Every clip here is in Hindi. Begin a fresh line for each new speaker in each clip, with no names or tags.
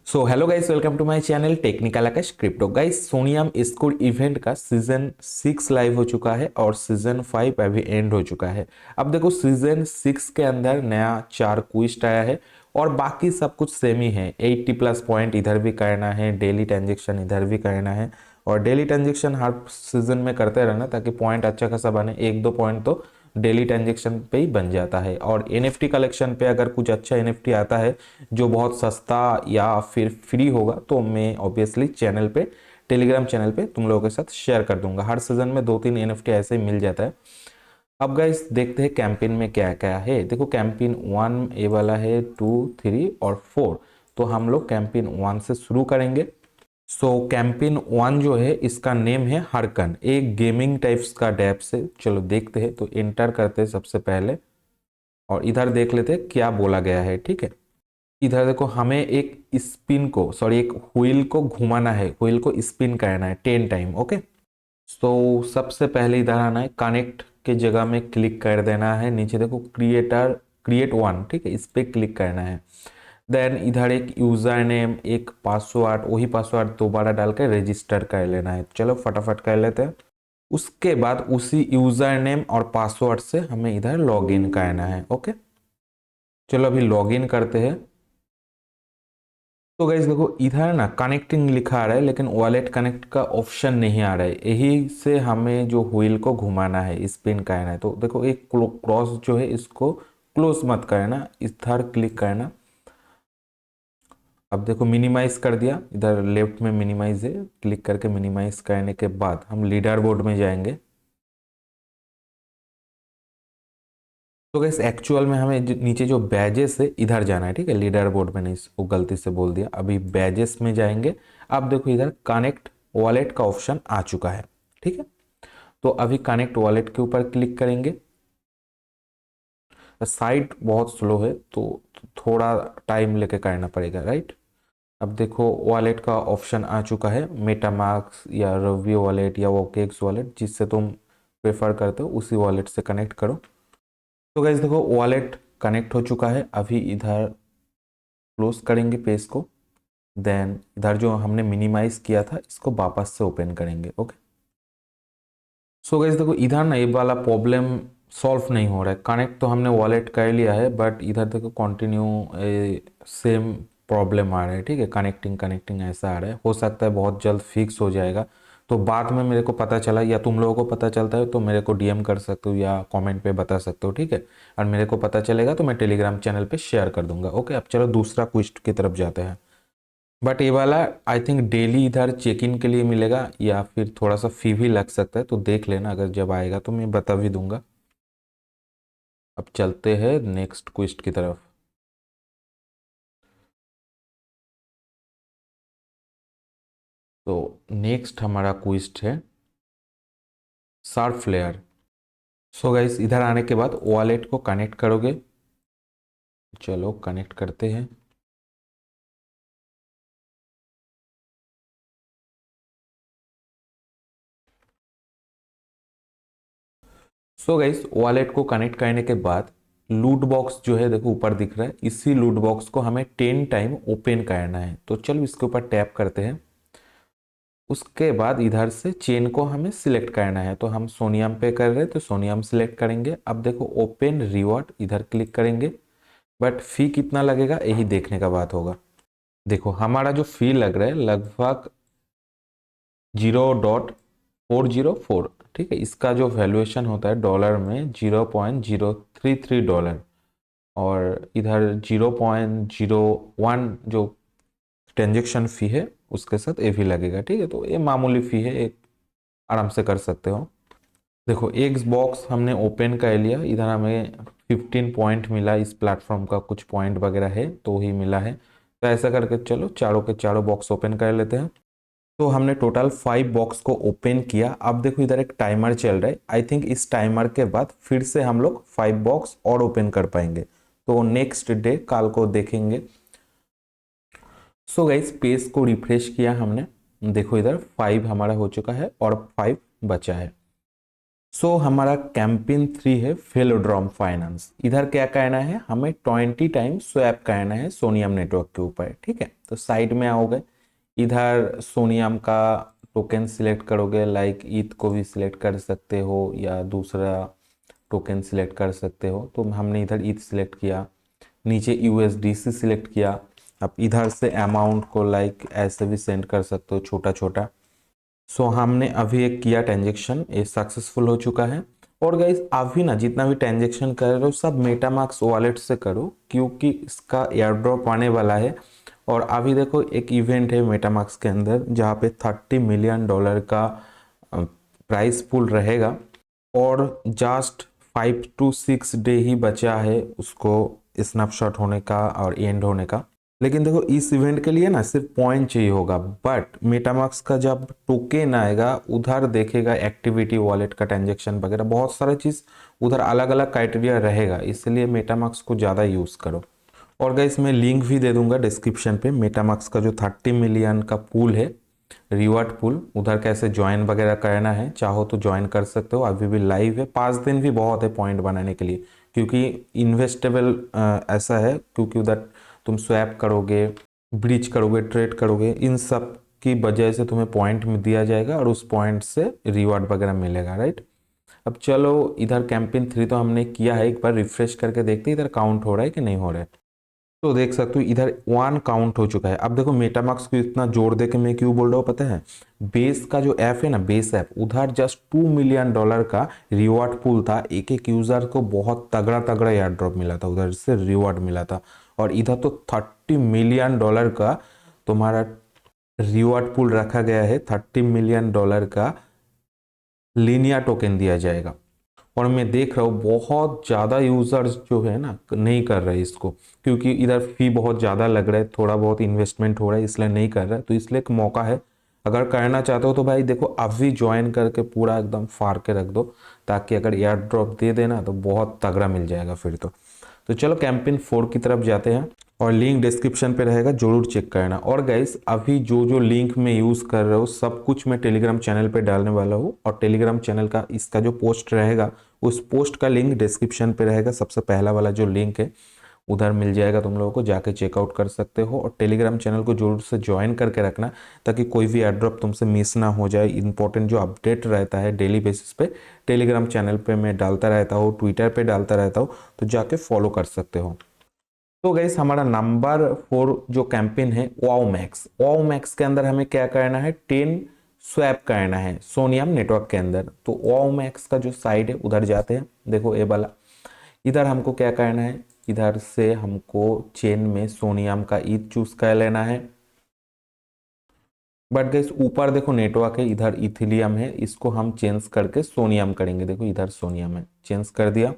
So hello guys, welcome to my channel technical Akash crypto. Guys, Soneium score event का सीजन 6 लाइव हो चुका है और सीजन 5 अभी एंड हो चुका है। अब देखो, सीजन 6 के अंदर नया 4 क्विस्ट आया है और बाकी सब कुछ सेम ही है। 80 प्लस पॉइंट इधर भी करना है, डेली ट्रांजेक्शन इधर भी करना है और डेली ट्रांजेक्शन हर सीजन में करते रहना ताकि पॉइंट अच्छा खासा बने। एक दो पॉइंट तो डेली ट्रांजेक्शन पे ही बन जाता है। और एनएफटी कलेक्शन पे अगर कुछ अच्छा एनएफटी आता है जो बहुत सस्ता या फिर फ्री होगा तो मैं ऑब्वियसली चैनल पे, टेलीग्राम चैनल पे तुम लोगों के साथ शेयर कर दूंगा। हर सीजन में 2-3 एनएफटी ऐसे ही मिल जाता है। अब गाइस देखते हैं कैंपेन में क्या क्या है। देखो, कैंपेन 1 ए वाला है, 2, 3 और 4। तो हम लोग कैंपेन 1 से शुरू करेंगे। सो कैंपेन 1 जो है इसका नेम है हरकन, एक गेमिंग टाइप्स का डैप से। चलो देखते हैं। तो एंटर करते हैं सबसे पहले और इधर देख लेते हैं क्या बोला गया है। ठीक है, इधर देखो, हमें एक स्पिन को, सॉरी, एक व्हील को घुमाना है, व्हील को स्पिन करना है 10 टाइम। ओके, तो सबसे पहले इधर आना है, कनेक्ट के जगह में क्लिक कर देना है। नीचे देखो क्रिएट वन, ठीक है, इस पे क्लिक करना है। देन इधर एक यूजर नेम, एक पासवर्ड, वही पासवर्ड दोबारा डाल के रजिस्टर कर लेना है। चलो फटाफट कर लेते हैं। उसके बाद उसी यूजर नेम और पासवर्ड से हमें इधर लॉग इन करना है। ओके, चलो अभी लॉग इन करते हैं। तो गाइस देखो, इधर ना कनेक्टिंग लिखा आ रहा है लेकिन वॉलेट कनेक्ट का ऑप्शन नहीं आ रहा है। यही से हमें जो व्हील को घुमाना है, स्पिन करना है। तो देखो, एक क्रॉस जो है इसको क्लोज मत करना, इधर क्लिक करना। अब देखो मिनिमाइज कर दिया, इधर लेफ्ट में मिनिमाइज है, क्लिक करके मिनिमाइज करने के बाद हम लीडर बोर्ड में जाएंगे। तो गैस एक्चुअल में हमें नीचे जो बैजेस है इधर जाना है। ठीक है, लीडर बोर्ड में नहीं, वो गलती से बोल दिया। अभी बैजेस में जाएंगे। अब देखो इधर कनेक्ट वॉलेट का ऑप्शन आ चुका है। ठीक है, तो अभी कनेक्ट वॉलेट के ऊपर क्लिक करेंगे। साइट बहुत स्लो है तो थोड़ा टाइम लेके करना पड़ेगा, राइट। अब देखो वॉलेट का ऑप्शन आ चुका है, मेटामास्क या रवि वॉलेट या वोकेक्स वॉलेट, जिससे तुम प्रेफर करते हो उसी वॉलेट से कनेक्ट करो। तो गाइस देखो, वॉलेट कनेक्ट हो चुका है। अभी इधर क्लोज करेंगे पेज को। देन इधर जो हमने मिनिमाइज किया था इसको वापस से ओपन करेंगे। ओके, सो गाइस देखो, इधर ना ये वाला प्रॉब्लम सॉल्व नहीं हो रहा है। कनेक्ट तो हमने वॉलेट कर लिया है बट इधर देखो कंटिन्यू सेम प्रॉब्लम आ रहा है। ठीक है, कनेक्टिंग कनेक्टिंग ऐसा आ रहा है। हो सकता है बहुत जल्द फिक्स हो जाएगा। तो बाद में मेरे को पता चला या तुम लोगों को पता चलता है तो मेरे को डीएम कर सकते हो या कमेंट पे बता सकते हो। ठीक है, और मेरे को पता चलेगा तो मैं टेलीग्राम चैनल पे शेयर कर दूंगा। ओके, अब चलो दूसरा क्विस्ट की तरफ जाते हैं। बट ये वाला आई थिंक डेली इधर चेक इन के लिए मिलेगा या फिर थोड़ा सा फी भी लग सकता है। तो देख लेना, अगर जब आएगा तो मैं बता भी दूंगा। अब चलते हैं नेक्स्ट क्विस्ट की तरफ। तो नेक्स्ट हमारा क्विस्ट है शार्प फ्लेयर। सो गाइस, इधर आने के बाद वॉलेट को कनेक्ट करोगे। चलो कनेक्ट करते हैं। सो गाइस, वॉलेट को कनेक्ट करने के बाद लूट बॉक्स जो है देखो ऊपर दिख रहा है, इसी लूट बॉक्स को हमें 10 टाइम ओपन करना है। तो चलो इसके ऊपर टैप करते हैं। उसके बाद इधर से चेन को हमें सिलेक्ट करना है। तो हम सोनियम पे कर रहे हैं तो सोनियम सिलेक्ट करेंगे। अब देखो ओपन रिवॉर्ड, इधर क्लिक करेंगे। बट फी कितना लगेगा यही देखने का बात होगा। देखो हमारा जो फी लग रहा है लगभग 0.404। ठीक है, इसका जो वैल्यूएशन होता है डॉलर में 0.033 डॉलर। और इधर 0.01 जो ट्रांजेक्शन फ़ी है उसके साथ ये भी लगेगा। ठीक है, तो ये मामूली फ़ी है, एक आराम से कर सकते हो। देखो एक बॉक्स हमने ओपन कर लिया। इधर हमें 15 पॉइंट मिला, इस प्लेटफॉर्म का कुछ पॉइंट वगैरह है तो ही मिला है। तो ऐसा करके चलो चारों के चारों बॉक्स ओपन कर लेते हैं। तो हमने टोटल 5 बॉक्स को ओपन किया। अब देखो इधर एक टाइमर चल रहा है। आई थिंक इस टाइमर के बाद फिर से हम लोग 5 बॉक्स और ओपन कर पाएंगे। तो नेक्स्ट डे कल को देखेंगे। सो गाइस, पेज को रिफ्रेश किया हमने। देखो इधर 5 हमारा हो चुका है और 5 बचा है। हमारा कैंपेन 3 है फेलोड्रॉम फाइनेंस। इधर क्या कहना है, हमें 20 टाइम स्वैप करना है सोनियम नेटवर्क के ऊपर। ठीक है, तो साइड में आओगे, इधर सोनियम का टोकन सिलेक्ट करोगे, लाइक ईथ को भी सिलेक्ट कर सकते हो या दूसरा टोकन सिलेक्ट कर सकते हो। तो हमने इधर ईथ सिलेक्ट किया, नीचे यूएसडीसी सिलेक्ट किया। अब इधर से अमाउंट को लाइक ऐसे भी सेंड कर सकते हो छोटा छोटा। हमने अभी एक किया ट्रांजेक्शन, ये सक्सेसफुल हो चुका है। और गाइस अभी ना जितना भी ट्रांजेक्शन कर रहे हो सब मेटामार्क्स वॉलेट से करो, क्योंकि इसका एयर ड्रॉप आने वाला है। और अभी देखो एक इवेंट है मेटामार्क्स के अंदर जहाँ पे $30 मिलियन का प्राइस पूल रहेगा, और जस्ट 5 to 6 डे ही बचा है उसको स्नैपशॉट होने का और एंड होने का। लेकिन देखो इस इवेंट के लिए ना सिर्फ पॉइंट चाहिए होगा, बट मेटामार्क्स का जब टोकन आएगा उधर देखेगा एक्टिविटी, वॉलेट का ट्रांजेक्शन वगैरह बहुत सारा चीज़ उधर अलग अलग क्राइटेरिया रहेगा, इसलिए मेटामार्क्स को ज़्यादा यूज़ करो। और गाइस मैं लिंक भी दे दूंगा डिस्क्रिप्शन पे, मेटामार्क्स का जो 30 मिलियन का पूल है, रिवॉर्ड पूल, उधर कैसे ज्वाइन वगैरह करना है, चाहो तो ज्वाइन कर सकते हो। अभी भी लाइव है, 5 दिन भी बहुत है पॉइंट बनाने के लिए, क्योंकि इन्वेस्टेबल ऐसा है, क्योंकि उधर तुम स्वैप करोगे, ब्रीच करोगे, ट्रेड करोगे, इन सब की वजह से तुम्हें पॉइंट में दिया जाएगा और उस पॉइंट से रिवॉर्ड वगैरह मिलेगा, राइट। अब चलो इधर कैंपेन 3 तो हमने किया है, एक बार रिफ्रेश करके देखते हैं इधर काउंट हो रहा है कि नहीं हो रहा है। तो देख सकते हो इधर 1 काउंट हो चुका है। अब देखो मेटामार्क्स को इतना जोड़ दे के मैं क्यों बोल रहा हूँ पता है, बेस का जो ऐप है ना, बेस ऐप, उधर जस्ट $2 मिलियन का रिवॉर्ड पूल था। एक एक यूजर को बहुत तगड़ा तगड़ा एयर ड्रॉप मिला था, उधर से रिवॉर्ड मिला था। और इधर तो $30 मिलियन का तुम्हारा रिवॉर्ड पूल रखा गया है, $30 मिलियन का लीनिया टोकन दिया जाएगा। और मैं देख रहा हूँ बहुत ज़्यादा यूज़र्स जो है ना नहीं कर रहे इसको, क्योंकि इधर फी बहुत ज़्यादा लग रहा है, थोड़ा बहुत इन्वेस्टमेंट हो रहा है, इसलिए नहीं कर रहा है। तो इसलिए एक मौका है, अगर करना चाहते हो तो भाई देखो अभी ज्वाइन करके पूरा एकदम फाड़ के रख दो, ताकि अगर एयर ड्रॉप दे देना तो बहुत तगड़ा मिल जाएगा फिर तो चलो कैंपेन 4 की तरफ जाते हैं, और लिंक डिस्क्रिप्शन पे रहेगा, जरूर चेक करना। और गाइस अभी जो जो लिंक मैं यूज़ कर रहा हूँ सब कुछ मैं टेलीग्राम चैनल पे डालने वाला हूँ, और टेलीग्राम चैनल का इसका जो पोस्ट रहेगा उस पोस्ट का लिंक डिस्क्रिप्शन पे रहेगा। सबसे पहला वाला जो लिंक है उधर मिल जाएगा, तुम लोगों को जाके चेकआउट कर सकते हो। और टेलीग्राम चैनल को जरूर से ज्वाइन करके रखना, ताकि कोई भी एयरड्रॉप तुमसे मिस ना हो जाए। इंपॉर्टेंट जो अपडेट रहता है डेली बेसिस पे टेलीग्राम चैनल पे मैं डालता रहता हूँ, ट्विटर पे डालता रहता हूँ, तो जाके फॉलो कर सकते हो। तो गैस हमारा नंबर 4 जो कैंपेन है वाओ मैक्स के अंदर हमें क्या करना है, 10 स्वैप करना है सोनियम नेटवर्क के अंदर। तो वाओ मैक्स का जो साइड है उधर जाते हैं, देखो ये वाला, इधर हमको क्या करना है, इधर से हमको चेन में सोनियम का ईथ चूज कर लेना है। बट गैस ऊपर देखो नेटवर्क है, इधर इथिलियम है, इसको हम चेंज करके सोनियम करेंगे। देखो इधर सोनियम है, चेंज कर दिया।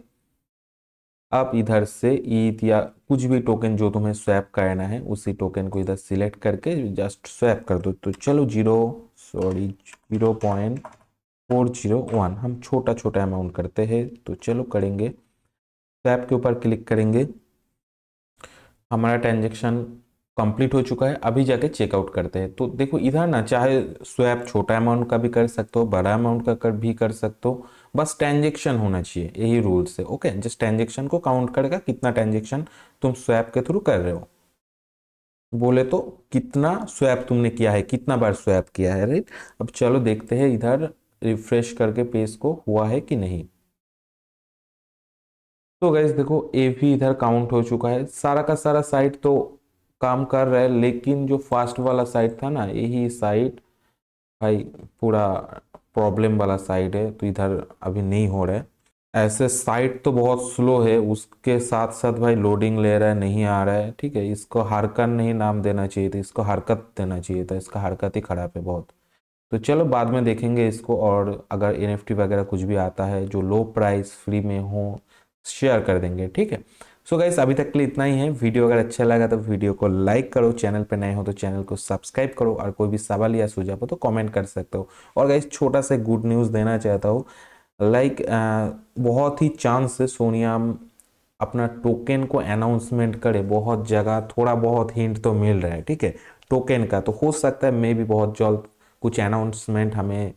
अब इधर से ईथ या कुछ भी टोकन जो तुम्हें स्वैप करना है उसी टोकन को इधर सिलेक्ट करके जस्ट स्वैप कर दो। तो चलो 0.401 हम छोटा छोटा अमाउंट करते हैं, तो चलो करेंगे, स्वैप के ऊपर क्लिक करेंगे। हमारा ट्रांजेक्शन कंप्लीट हो चुका है, अभी जाके चेकआउट करते हैं। तो देखो इधर ना चाहे स्वैप छोटा अमाउंट का भी कर सकते हो, बड़ा अमाउंट का भी कर सकते हो, बस ट्रांजेक्शन होना चाहिए, यही रूल्स है। ओके, जस्ट ट्रांजेक्शन को काउंट करेगा कितना ट्रांजेक्शन तुम स्वैप के थ्रू कर रहे हो, बोले तो कितना स्वैप तुमने किया है, कितना बार स्वैप किया है, राइट। अब चलो देखते हैं इधर रिफ्रेश करके पेज को हुआ है कि नहीं। तो गैस देखो ए भी इधर काउंट हो चुका है, सारा का सारा साइट तो काम कर रहा है, लेकिन जो फास्ट वाला साइट था ना, यही साइट भाई पूरा प्रॉब्लम वाला साइट है, तो इधर अभी नहीं हो रहा है। ऐसे साइट तो बहुत स्लो है, उसके साथ साथ भाई लोडिंग ले रहा है, नहीं आ रहा है। ठीक है, इसको हरकत नहीं नाम देना चाहिए था, इसको हरकत देना चाहिए था, इसका हरकत ही खराब है बहुत। तो चलो बाद में देखेंगे इसको, और अगर एनएफटी वगैरह कुछ भी आता है जो लो प्राइस फ्री में हो शेयर कर देंगे, ठीक है। सो गाइस अभी तक के लिए इतना ही है। वीडियो अगर अच्छा लगा तो वीडियो को लाइक करो, चैनल पे नए हो तो चैनल को सब्सक्राइब करो, और कोई भी सवाल या सुझाव हो तो कमेंट कर सकते हो। और गाइस छोटा सा गुड न्यूज़ देना चाहता हूँ, लाइक बहुत ही चांस से सोनिया अपना टोकन को अनाउंसमेंट करे, बहुत जगह थोड़ा बहुत हिंट तो मिल रहा है, ठीक है, टोकन का। तो हो सकता है मे भी बहुत जल्द कुछ अनाउंसमेंट हमें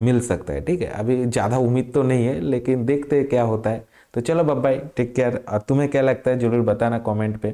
मिल सकता है। ठीक है, अभी ज़्यादा उम्मीद तो नहीं है, लेकिन देखते हैं क्या होता है। तो चलो बाय बाय, टेक केयर। और तुम्हें क्या लगता है जरूर बताना कमेंट पे।